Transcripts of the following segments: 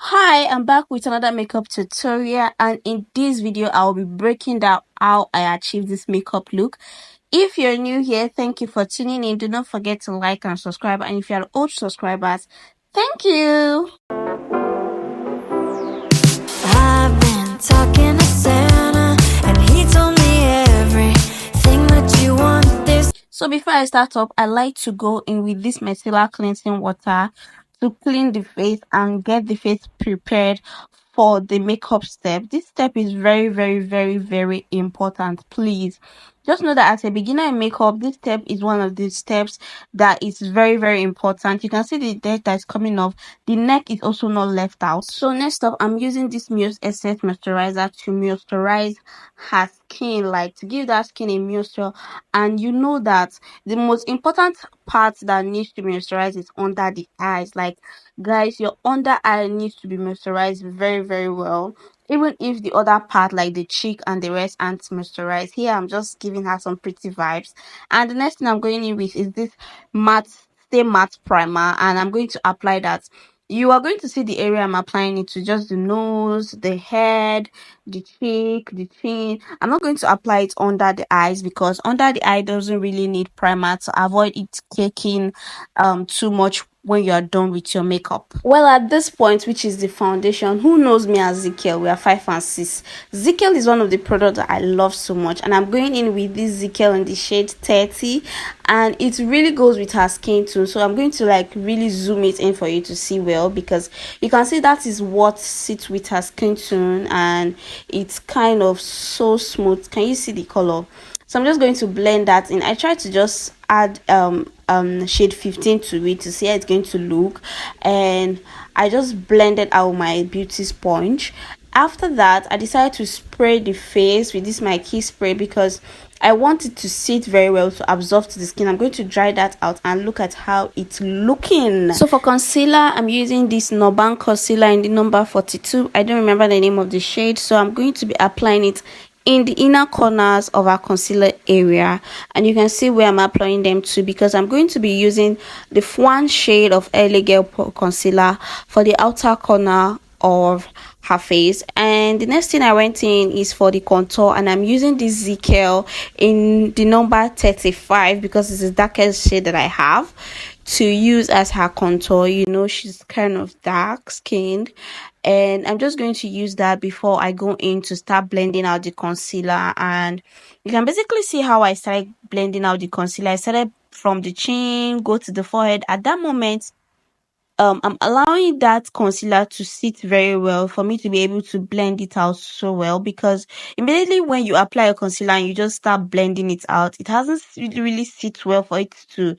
Hi, I'm back with another makeup tutorial, and in this video I'll be breaking down how I achieved this makeup look. If you're new here, thank you for tuning in. Do not forget to like and subscribe, and if you're old subscribers, thank you. I've been talking to Santa and he told me everything that you want this. So before I start up, I like to go in with this micellar cleansing water to clean the face and get the face prepared for the makeup step. This step is very important. Please just know that as a beginner in makeup, this step is one of the steps that is very important. You can see the dirt that's coming off. The neck is also not left out. So next up, I'm using this Muse Essence moisturizer to moisturize her skin, like to give that skin a moisture. And you know that the most important part that needs to be moisturized is under the eyes. Like, guys, your under eye needs to be moisturized very well, even if the other part like the cheek and the rest aren't moisturized. Here I'm just giving her some pretty vibes. And the next thing I'm going in with is this matte stay matte primer, and I'm going to apply that. You are going to see the area I'm applying it to, just the nose, the head, the cheek, the chin. I'm not going to apply it under the eyes because under the eye doesn't really need primer, to avoid it caking too much when you are done with your makeup. Well, at this point, which is the foundation, who knows me as Zikel? We are 5 and 6. Zikel is one of the products that I love so much, and I'm going in with this Zikel in the shade 30, and it really goes with her skin tone. So I'm going to like really zoom it in for you to see well, because you can see that is what sits with her skin tone, and it's kind of so smooth. Can you see the color? So I'm just going to blend that in. I try to just add shade 15 to it to see how it's going to look, and I just blended out my beauty sponge. After that, I decided to spray the face with this my key spray because I want it to sit very well to absorb to the skin. I'm going to dry that out and look at how it's looking. So for concealer, I'm using this Nuban Concealer in the number 42. I don't remember the name of the shade, so I'm going to be applying it in the inner corners of our concealer area, and you can see where I'm applying them to, because I'm going to be using the Fawn shade of Hegai concealer for the outer corner of her face. And the next thing I went in is for the contour, and I'm using this Zikel in the number 35 because it's the darkest shade that I have to use as her contour. You know, she's kind of dark skinned, and I'm just going to use that before I go in to start blending out the concealer. And you can basically see how I started blending out the concealer. I started from the chin, go to the forehead. At that moment, I'm allowing that concealer to sit very well for me to be able to blend it out so well, because immediately when you apply a concealer and you just start blending it out, it hasn't really sit well for it to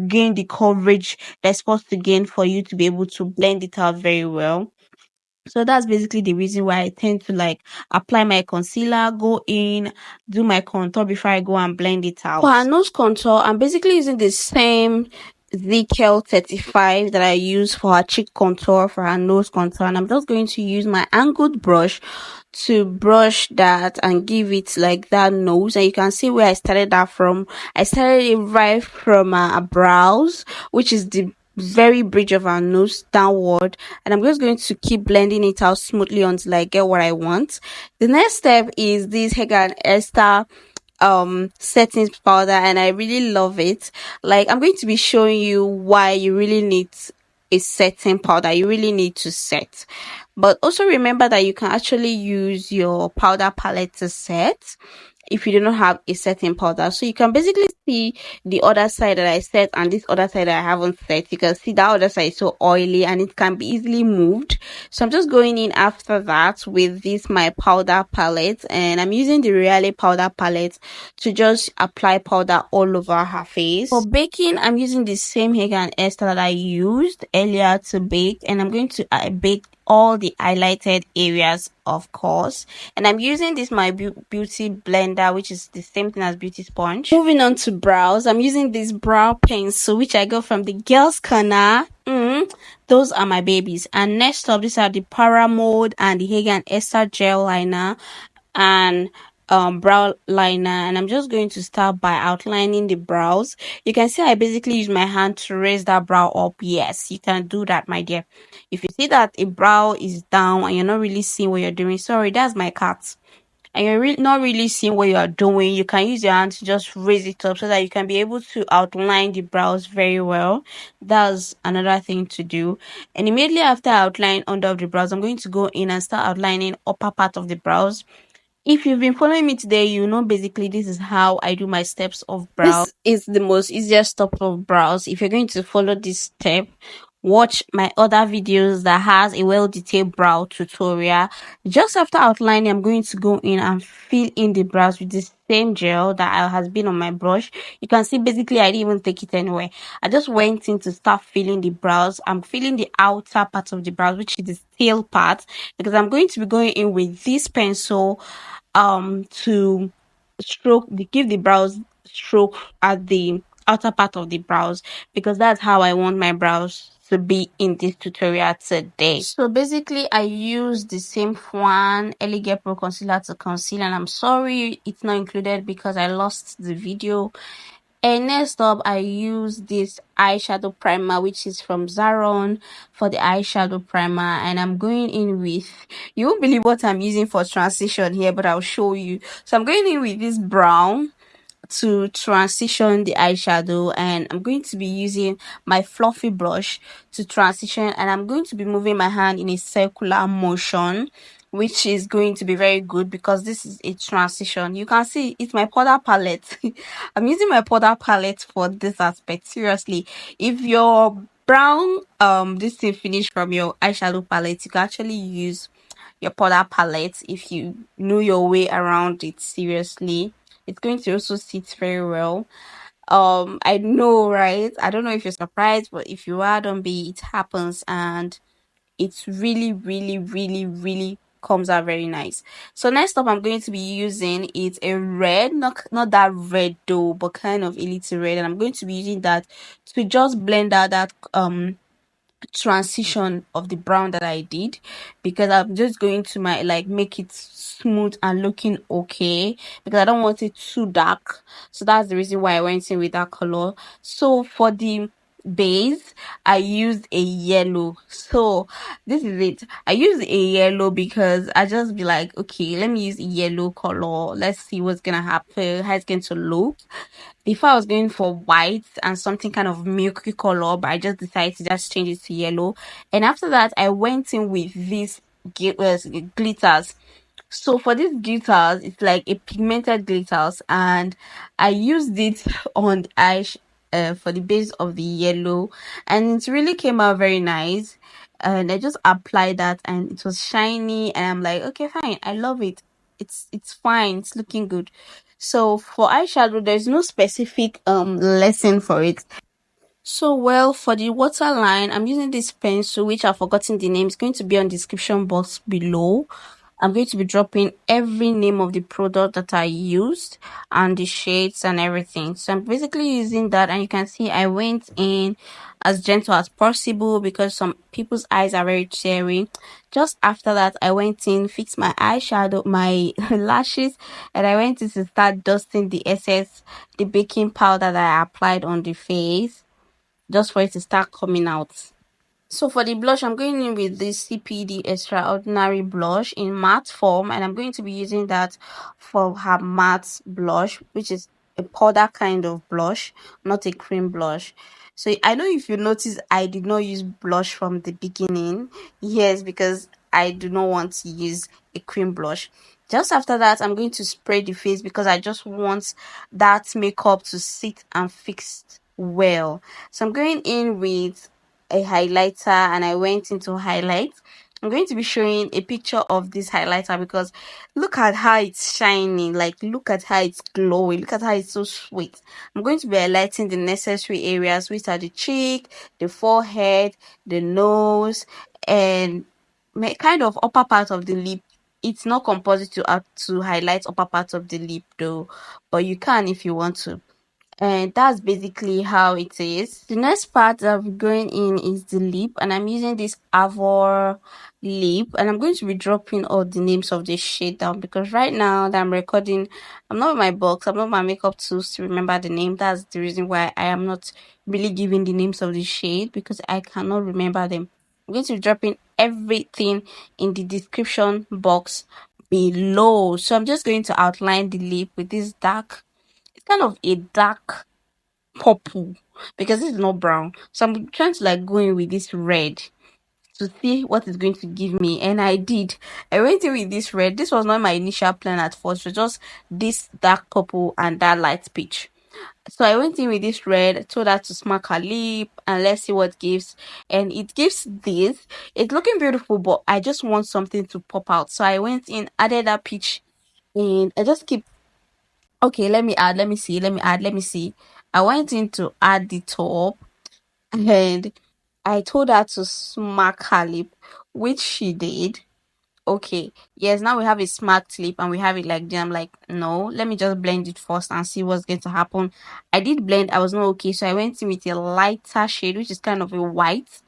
gain the coverage that's supposed to gain for you to be able to blend it out very well. So that's basically the reason why I tend to like apply my concealer, go in, do my contour before I go and blend it out. For her nose contour, I'm basically using the same Zikel 35 that I use for her cheek contour, for her nose contour, and I'm just going to use my angled brush to brush that and give it like that nose. And you can see where I started that from. I started it right from her brows, which is the very bridge of our nose downward, and I'm just going to keep blending it out smoothly until I get what I want. The next step is this Hegai and Esther settings powder, and I really love it. Like, I'm going to be showing you why you really need a setting powder. You really need to set, but also remember that you can actually use your powder palette to set if you do not have a setting powder. So you can basically see the other side that I set and this other side that I haven't set. You can see that other side is so oily and it can be easily moved. So I'm just going in after that with this my powder palette, and I'm using the Royale powder palette to just apply powder all over her face. For baking, I'm using the same Hegai and Esther that I used earlier to bake, and I'm going to bake all the highlighted areas, of course. And I'm using this my beauty blender, which is the same thing as beauty sponge. Moving on to brows, I'm using this brow pencil which I got from the girls corner. Those are my babies. And next up, these are the Para Mode and the Hegai and Esther gel liner, and brow liner, and I'm just going to start by outlining the brows. You can see I basically use my hand to raise that brow up. Yes, you can do that, my dear. If you see that a brow is down and you're not really seeing what you're doing, sorry, that's my cat, and you're not really seeing what you are doing, you can use your hand to just raise it up so that you can be able to outline the brows very well. That's another thing to do. And immediately after I outline under of the brows, I'm going to go in and start outlining upper part of the brows. If you've been following me today, you know basically this is how I do my steps of brow. This is the most easiest step of brows. If you're going to follow this step, watch my other videos that has a well detailed brow tutorial. Just after outlining, I'm going to go in and fill in the brows with the same gel that has been on my brush. You can see basically I didn't even take it anywhere. I just went in to start filling the brows. I'm filling the outer part of the brows, which is the tail part, because I'm going to be going in with this pencil to give the brows stroke at the outer part of the brows, because that's how I want my brows to be in this tutorial today. So basically I use the same Fawn Elegant Pro Concealer to conceal, and I'm sorry it's not included because I lost the video. And next up, I use this eyeshadow primer, which is from Zaron, for the eyeshadow primer. And I'm going in with, you won't believe what I'm using for transition here, but I'll show you. So I'm going in with this brown to transition the eyeshadow, and I'm going to be using my fluffy brush to transition, and I'm going to be moving my hand in a circular motion, which is going to be very good because this is a transition. You can see it's my powder palette. I'm using my powder palette for this aspect. Seriously, if your brown this thing finished from your eyeshadow palette, you can actually use your powder palette if you know your way around it. Seriously, it's going to also sit very well. I know, right? I don't know if you're surprised, but if you are, don't be. It happens, and it's really comes out very nice. So next up, I'm going to be using it's a red, not that red though, but kind of a little red, and I'm going to be using that to just blend out that transition of the brown that I did, because I'm just going to make it smooth and looking okay, because I don't want it too dark. So that's the reason why I went in with that color. So for the base, I used a yellow. So this is it. I used a yellow because I just be like, okay, let me use a yellow color, let's see what's gonna happen, how it's going to look. Before I was going for white and something kind of milky color, but I just decided to just change it to yellow. And after that, I went in with these glitters. So for these glitters, it's like a pigmented glitters, and I used it on the for the base of the yellow, and it really came out very nice. And I just applied that, and it was shiny, and I'm like, okay, fine, I love it. It's fine. It's looking good. So for eyeshadow, there's no specific lesson for it. So well, for the waterline, I'm using this pencil, which I've forgotten the name. It's going to be on the description box below. I'm going to be dropping every name of the product that I used and the shades and everything. So I'm basically using that, and you can see I went in as gentle as possible because some people's eyes are very cherry. Just after that, I went in, fixed my eyeshadow, my lashes, and I went in to start dusting the excess, the baking powder that I applied on the face, just for it to start coming out. So for the blush, I'm going in with this CPD Extraordinary blush in matte form, and I'm going to be using that for her matte blush, which is a powder kind of blush, not a cream blush. So I know if you notice, I did not use blush from the beginning. Yes, because I do not want to use a cream blush. Just after that, I'm going to spray the face because I just want that makeup to sit and fix well. So I'm going in with a highlighter, and I went into highlight. I'm going to be showing a picture of this highlighter because look at how it's shining, like look at how it's glowing, look at how it's so sweet. I'm going to be highlighting the necessary areas, which are the cheek, the forehead, the nose, and kind of upper part of the lip. It's not compulsory to highlight upper part of the lip though, but you can if you want to. and that's basically how it is. The next part that I'm going in is the lip, and I'm using this Avour lip, and I'm going to be dropping all the names of this shade down because right now that I'm recording, I'm not with my box, I'm not with my makeup tools to remember the name. That's the reason why I am not really giving the names of the shade, because I cannot remember them. I'm going to be dropping everything in the description box below. So I'm just going to outline the lip with this dark, it's kind of a dark purple because this is not brown. So I'm trying to like go in with this red to see what it's going to give me, and I did. I went in with this red. This was not my initial plan at first. It was just this dark purple and that light peach. So I went in with this red, told her to smack her lip and let's see what it gives. And it gives this. It's looking beautiful, but I just want something to pop out. So I went in, added that peach, and I just keep, okay, let me add, let me see, let me add, let me see. I went in to add the top, and I told her to smack her lip, which she did. Okay, yes, now we have a smacked lip and we have it like that. I'm like, no, let me just blend it first and see what's going to happen. I did blend, I was not okay, so I went in with a lighter shade, which is kind of a white,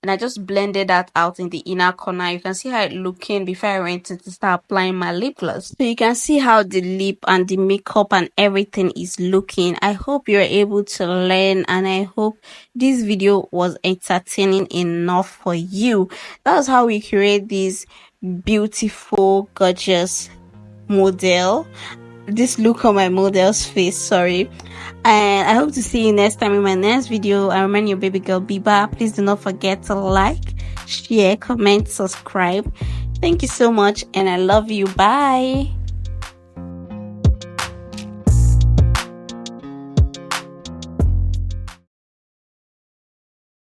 and I just blended that out in the inner corner. You can see how it looking before I went to start applying my lip gloss. So you can see how the lip and the makeup and everything is looking. I hope you're able to learn, and I hope this video was entertaining enough for you. That's how we create this beautiful, gorgeous model. This look on my model's face, sorry. And I hope to see you next time in my next video. I remind you, baby girl Biba, please do not forget to like, share, comment, subscribe. Thank you so much, and I love you. Bye.